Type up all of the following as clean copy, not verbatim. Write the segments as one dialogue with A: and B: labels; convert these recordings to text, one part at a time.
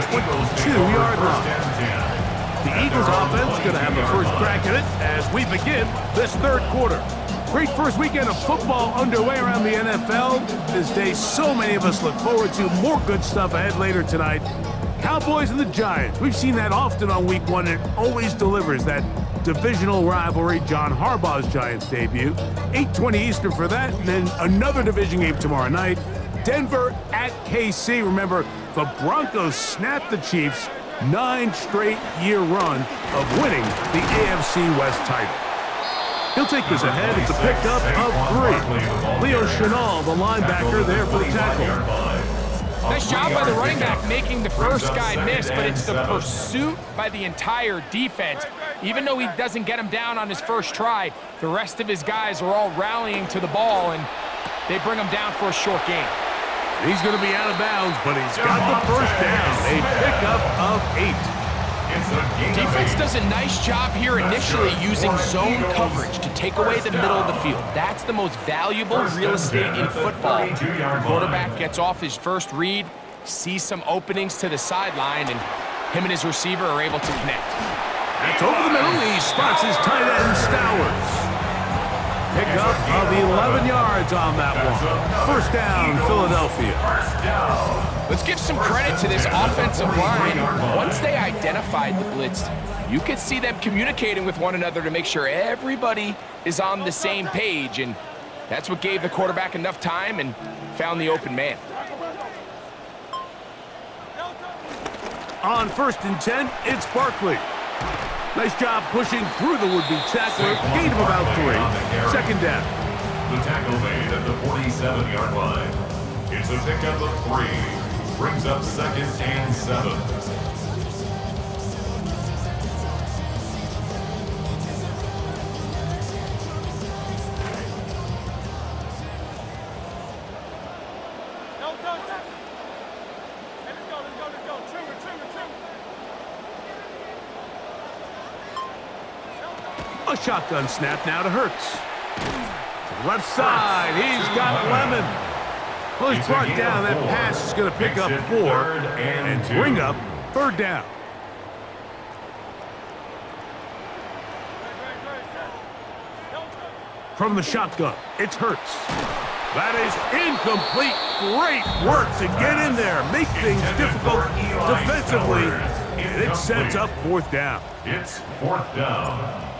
A: 22-yard line. The Eagles offense going to have the first crack at it as we begin this third quarter. Great first weekend of football underway around the NFL. This day, so many of us look forward to more good stuff ahead later tonight. Cowboys and the Giants. We've seen that often on week one. It always delivers that divisional rivalry. John Harbaugh's Giants debut. 8:20 Eastern for that, and then another division game tomorrow night. Denver at KC. Remember, the Broncos snapped the Chiefs' 9-straight-year run of winning the AFC West title. He'll take this ahead. It's a pickup of 3. Leo Chenal, the linebacker, there for the tackle.
B: Nice job by the running back making the first guy miss, but it's the pursuit by the entire defense. Even though he doesn't get him down on his first try, the rest of his guys are all rallying to the ball, and they bring him down for a short gain.
A: He's going to be out of bounds, but he's got the first down. A pickup of 8.
B: Defense does a nice job here initially using zone coverage to take away the middle of the field. That's the most valuable real estate in football. Quarterback gets off his first read, sees some openings to the sideline, and him and his receiver are able to connect.
A: That's over the middle. He spots his tight end, Stowers. Pickup of 11 yards on that one. First down, Philadelphia.
B: Let's give some credit to this offensive line. Once they identified the blitz, you could see them communicating with one another to make sure everybody is on the same page, and that's what gave the quarterback enough time and found the open man.
A: On 1st and 10, it's Barkley. Nice job pushing through the would-be tackler. Gain of about 3. Second down.
C: The tackle made at the 47-yard line. It's a pickup of 3. Brings up 2nd and 7.
A: A shotgun snap now to Hurts. To the left side, he's got Lemon. Well, he's brought down. That pass is going to pick up 4 and bring up 3rd down. From the shotgun, it's Hurts. That is incomplete. Great work to get in there, make things difficult defensively, and it sets up 4th down.
C: It's 4th down.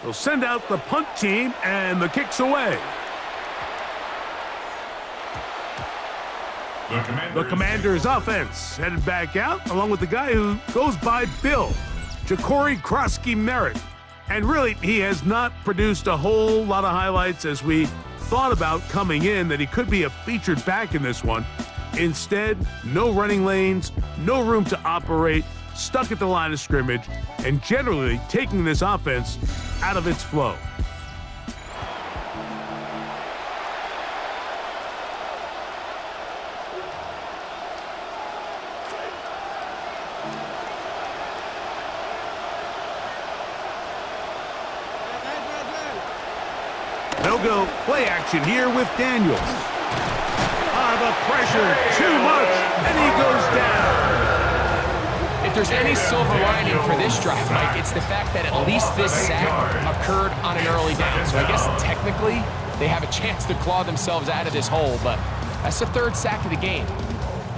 A: They'll send out the punt team, and the kick's away. The Commanders' offense headed back out, along with the guy who goes by Bill, Ja'Cory Krosky-Merritt. And really, he has not produced a whole lot of highlights as we thought about coming in, that he could be a featured back in this one. Instead, no running lanes, no room to operate, stuck at the line of scrimmage, and generally taking this offense out of its flow. They'll go play action here with Daniels. The pressure, too much, and he goes down.
B: If there's any silver lining for this drive, Mike, it's the fact that at least this sack occurred on an early down. So I guess technically they have a chance to claw themselves out of this hole, but that's the 3rd sack of the game.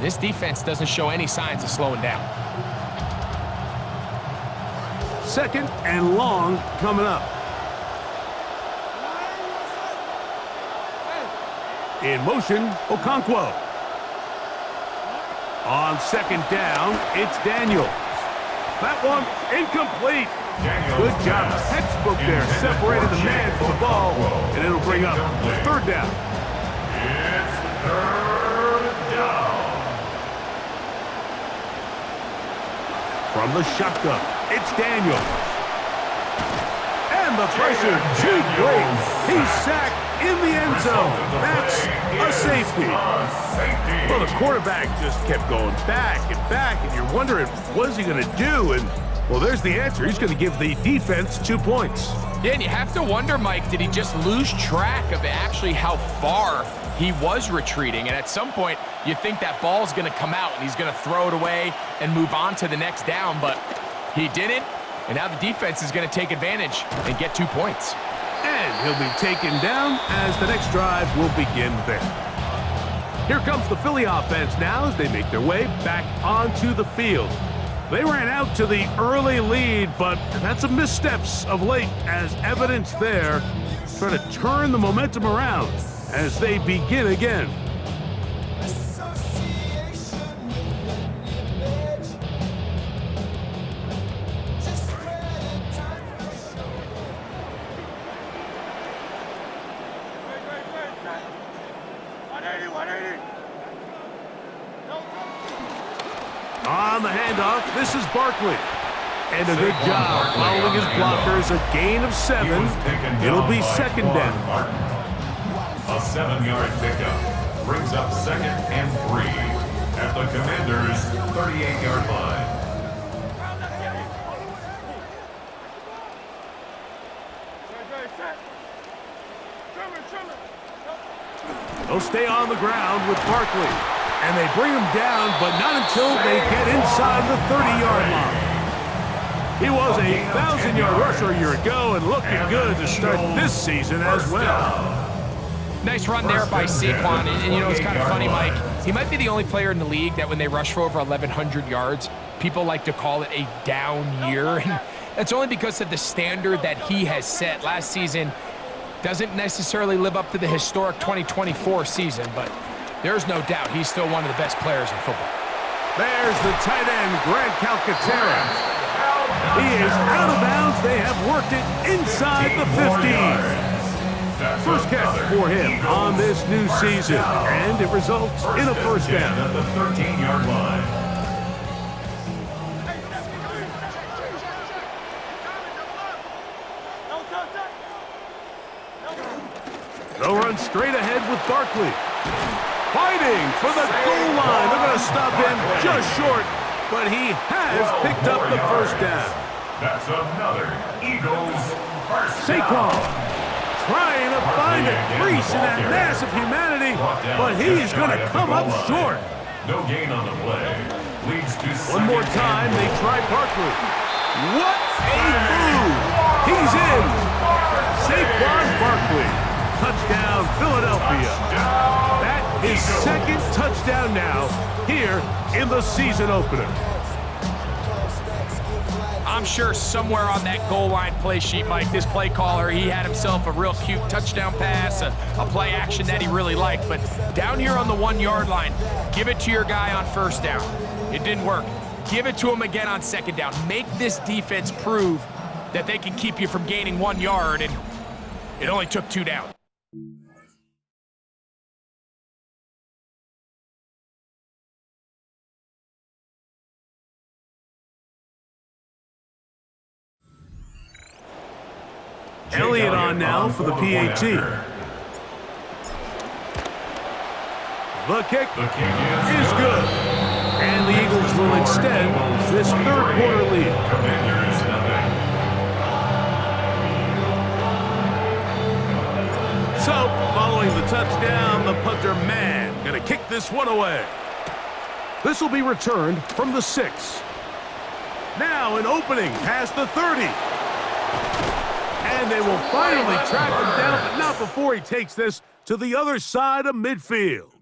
B: This defense doesn't show any signs of slowing down.
A: 2nd and long coming up. In motion, Okonkwo. On 2nd down, it's Daniels. That one incomplete. Good job. Textbook there. Separated the man from the ball, and it'll bring up 3rd down.
C: It's 3rd down.
A: From the shotgun, it's Daniels. And the pressure too great. He's sacked in the end zone. That's a safety. Well, the quarterback just kept going back, and you're wondering, what is he going to do? And, well, there's the answer. He's going to give the defense 2 points.
B: Yeah, and you have to wonder, Mike, did he just lose track of actually how far he was retreating, and at some point, you think that ball's going to come out, and he's going to throw it away and move on to the next down, but he didn't, and now the defense is going to take advantage and get 2 points.
A: And he'll be taken down as the next drive will begin there. Here comes the Philly offense now as they make their way back onto the field. They ran out to the early lead, but had some missteps of late as evidence there, trying to turn the momentum around as they begin again. On the handoff, this is Barkley. And a good job following his blockers, a gain of 7. It'll be second down.
C: A 7-yard pickup brings up 2nd and 3 at the Commanders' 38-yard line.
A: They'll stay on the ground with Barkley. And they bring him down, but not until they get inside the 30-yard line. He was a 1,000-yard rusher a year ago and looking good to start this season as well.
B: Nice run there by Saquon, and you know, it's kind of funny, Mike. He might be the only player in the league that when they rush for over 1,100 yards, people like to call it a down year. And that's only because of the standard that he has set. Last season doesn't necessarily live up to the historic 2024 season, but there's no doubt he's still one of the best players in football.
A: There's the tight end, Grant Calcaterra. He is out of bounds. They have worked it inside the 15. First catch for him on this new season, and it results in a first down.
C: At the 13-yard line.
A: They'll run straight ahead with Barkley. Fighting for the goal line. They're going to stop him just short, but he has picked up the first down.
C: That's another Eagles first down.
A: Saquon trying to find a crease in that mass of humanity, but he is going to come up short.
C: No gain on the play. Leads to
A: One more time, they try Barkley. What a move! He's in. Saquon Barkley. Touchdown, Philadelphia. That is second touchdown now here in the season opener.
B: I'm sure somewhere on that goal line play sheet, Mike, this play caller, he had himself a real cute touchdown pass, a play action that he really liked. But down here on the 1-yard line, give it to your guy on first down. It didn't work. Give it to him again on second down. Make this defense prove that they can keep you from gaining 1 yard, and it only took 2 down.
A: Elliott on now for the PAT. The kick is good. And the Eagles will extend this third quarter lead. So, following the touchdown, the punter man going to kick this one away. This will be returned from the 6. Now an opening past the 30. And they will finally track him down, but not before he takes this to the other side of midfield.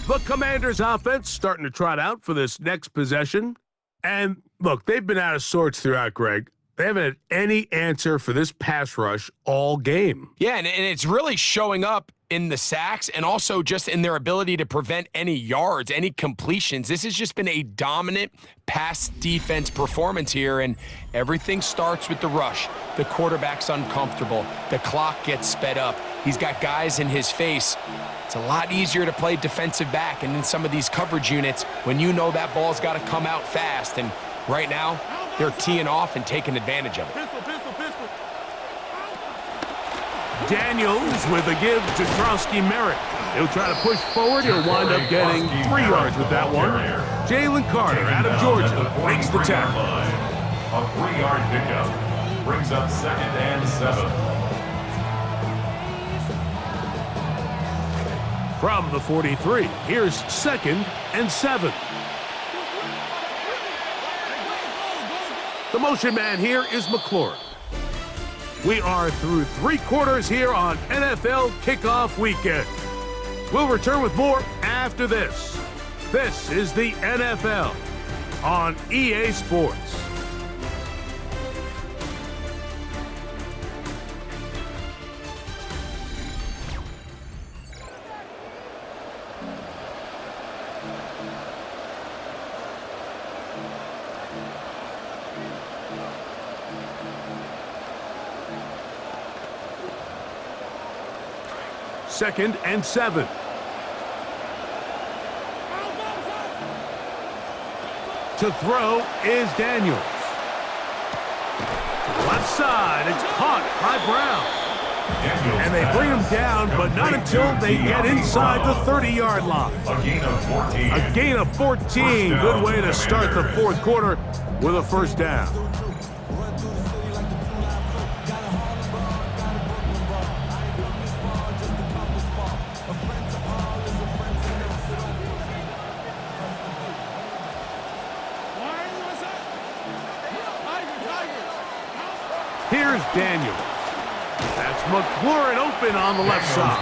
A: The Commanders' offense starting to trot out for this next possession. And look, they've been out of sorts throughout, Greg. They haven't had any answer for this pass rush all game.
B: Yeah, and it's really showing up in the sacks and also just in their ability to prevent any yards, any completions. This has just been a dominant pass defense performance here, and everything starts with the rush. The quarterback's uncomfortable. The clock gets sped up. He's got guys in his face. It's a lot easier to play defensive back, and in some of these coverage units, when you know that ball's got to come out fast, and right now, they're teeing off and taking advantage of it.
A: Daniels with a give to Krosky-Merritt. He'll try to push forward. He'll wind up getting 3 yards with that one. Jalen Carter out of Georgia makes the tackle.
C: A 3-yard pickup brings up 2nd and 7.
A: From the 43, here's 2nd and 7. The motion man here is McLaurin. We are through 3 quarters here on NFL Kickoff Weekend. We'll return with more after this. This is the NFL on EA Sports. Second and 7. To throw is Daniels. Left side, it's caught by Brown. And they bring him down, but not until they get inside the 30-yard line. A gain of 14. Good way to start the 4th quarter with a first down. Here's Daniels. That's McLaurin open on the left side.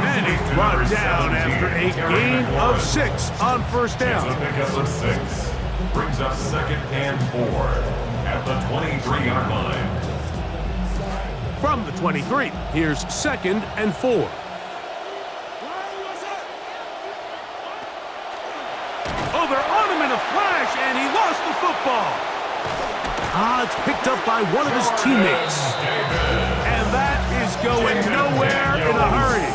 A: And he's brought down after a gain of 6 on first down.
C: It's a pickup of 6. Brings up 2nd and 4 at the 23-yard line.
A: From the 23, here's 2nd and 4. Oh, they're on him in a flash, and he lost the football. It's picked up by one of his teammates. And that is going nowhere in a hurry.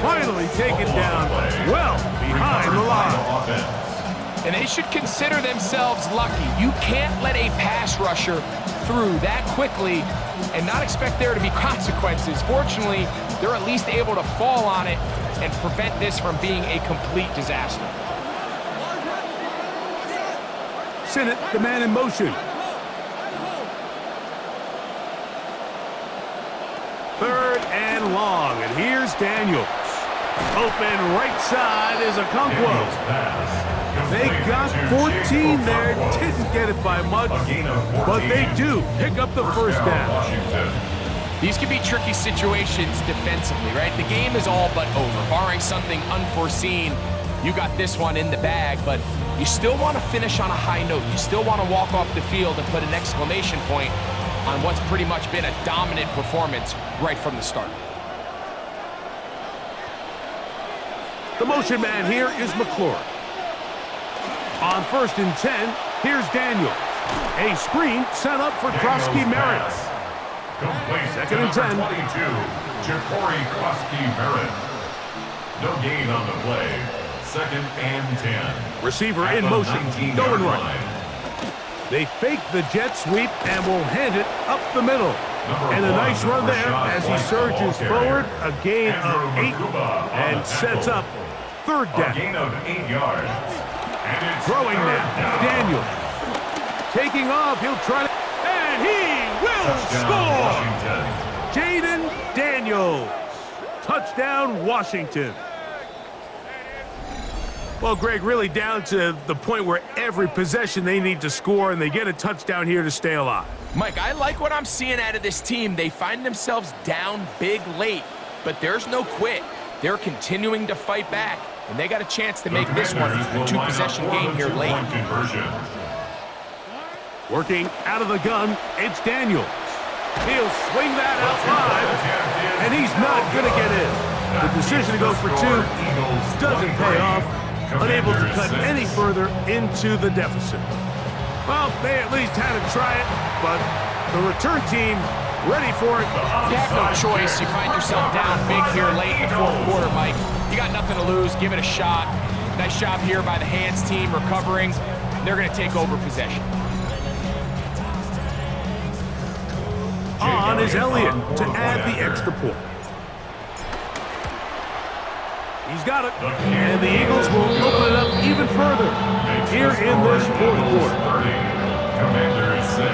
A: Finally taken down well behind the line.
B: And they should consider themselves lucky. You can't let a pass rusher through that quickly and not expect there to be consequences. Fortunately, they're at least able to fall on it and prevent this from being a complete disaster.
A: Sinnott, the man in motion. 3rd and long, and here's Daniels. Open right side is Okonkwo. They got 14 there, didn't get it by much, but they do pick up the first down.
B: These can be tricky situations defensively, right? The game is all but over. Barring something unforeseen, you got this one in the bag, but you still want to finish on a high note. You still want to walk off the field and put an exclamation point on what's pretty much been a dominant performance right from the start.
A: The motion man here is McLaurin. On 1st and 10, here's Daniels. A screen set up for Krosky-Merritt. 2nd and 10.
C: 22, Ja'Cory Krosky-Merritt. No gain on the play. 2nd and 10.
A: Receiver in motion, going right. They fake the jet sweep and will hand it up the middle. And a nice run there as he surges forward, a gain of 8, and sets up 3rd down.
C: A gain of 8 yards. And it's
A: Throwing now, Daniels. Taking off, he'll try to, and he will score! Jaden Daniels. Touchdown, Washington. Well, Greg, really down to the point where every possession they need to score, and they get a touchdown here to stay alive.
B: Mike, I like what I'm seeing out of this team. They find themselves down big late, but there's no quit. They're continuing to fight back, and they got a chance to make this one a 2-possession game here late.
A: Working out of the gun, it's Daniels. He'll swing that out wide, and he's not going to get in. The decision to go for 2 doesn't pay off. Unable to cut any further into the deficit. Well, they at least had to try it, but the return team ready for it.
B: You have no choice. You find yourself down big here late in the 4th quarter, Mike. You got nothing to lose. Give it a shot. Nice job here by the hands team recovering. They're going to take over possession.
A: On is Elliott to add the extra point. He's got it, and the Eagles will open it up even further here in this 4th quarter.
C: Commanders 6.